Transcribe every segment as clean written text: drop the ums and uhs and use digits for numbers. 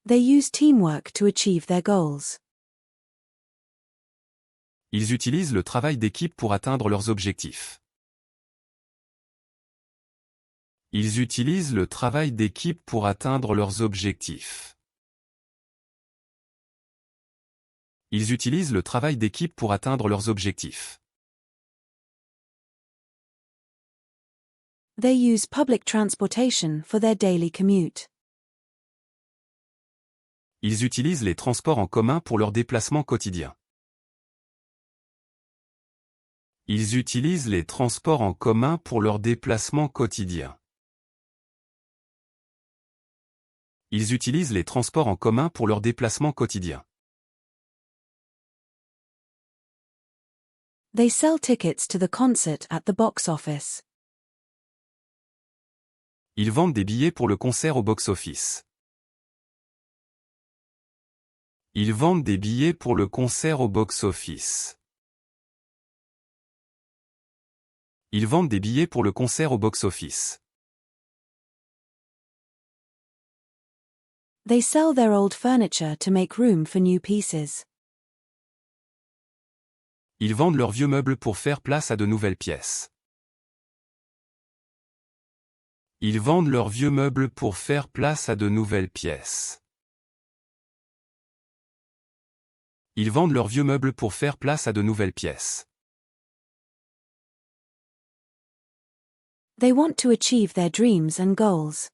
They use teamwork to achieve their goals. Ils utilisent le travail d'équipe pour atteindre leurs objectifs. Ils utilisent le travail d'équipe pour atteindre leurs objectifs. Ils utilisent le travail d'équipe pour atteindre leurs objectifs. They use public transportation for their daily commute. Ils utilisent les transports en commun pour leurs déplacements quotidiens. Ils utilisent les transports en commun pour leurs déplacements quotidiens. Ils utilisent les transports en commun pour leurs déplacements quotidiens. They sell tickets to the concert at the box office. Ils vendent des billets pour le concert au box-office. Ils vendent des billets pour le concert au box-office. Ils vendent des billets pour le concert au box-office. They sell their old furniture to make room for new pieces. Ils vendent leurs vieux meubles pour faire place à de nouvelles pièces. Ils vendent leurs vieux meubles pour faire place à de nouvelles pièces. Ils vendent leurs vieux meubles pour faire place à de nouvelles pièces. They want to achieve their dreams and goals.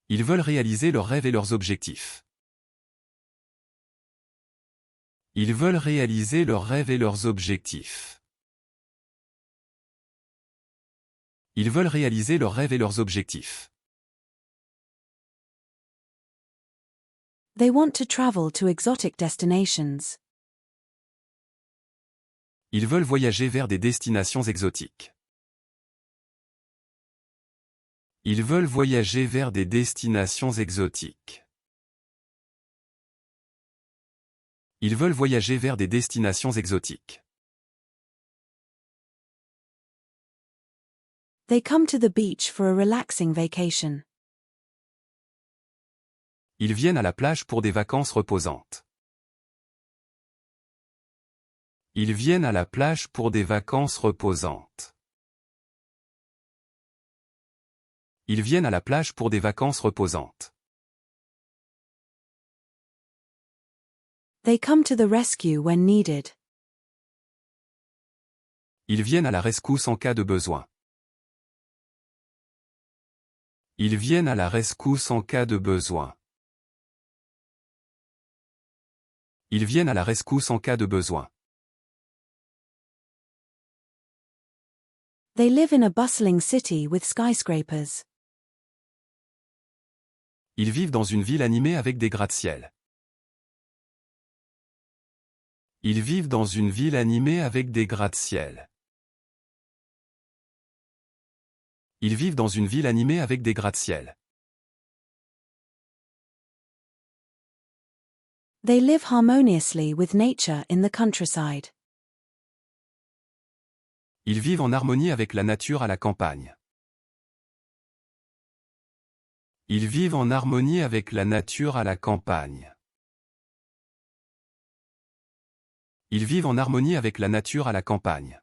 Ils veulent réaliser leurs rêves et leurs objectifs. Ils veulent réaliser leurs rêves et leurs objectifs. Ils veulent réaliser leurs rêves et leurs objectifs. They want to travel to exotic destinations. Ils veulent voyager vers des destinations exotiques. Ils veulent voyager vers des destinations exotiques. Ils veulent voyager vers des destinations exotiques. They come to the beach for a relaxing vacation. Ils viennent à la plage pour des vacances reposantes. Ils viennent à la plage pour des vacances reposantes. Ils viennent à la plage pour des vacances reposantes. They come to the rescue when needed. Ils viennent à la rescousse en cas de besoin. Ils viennent à la rescousse en cas de besoin. Ils viennent à la rescousse en cas de besoin. They live in a bustling city with skyscrapers. Ils vivent dans une ville animée avec des gratte-ciel. Ils vivent dans une ville animée avec des gratte-ciel. Ils vivent dans une ville animée avec des gratte-ciel. They live harmoniously with nature in the countryside. Ils vivent en harmonie avec la nature à la campagne. Ils vivent en harmonie avec la nature à la campagne. Ils vivent en harmonie avec la nature à la campagne.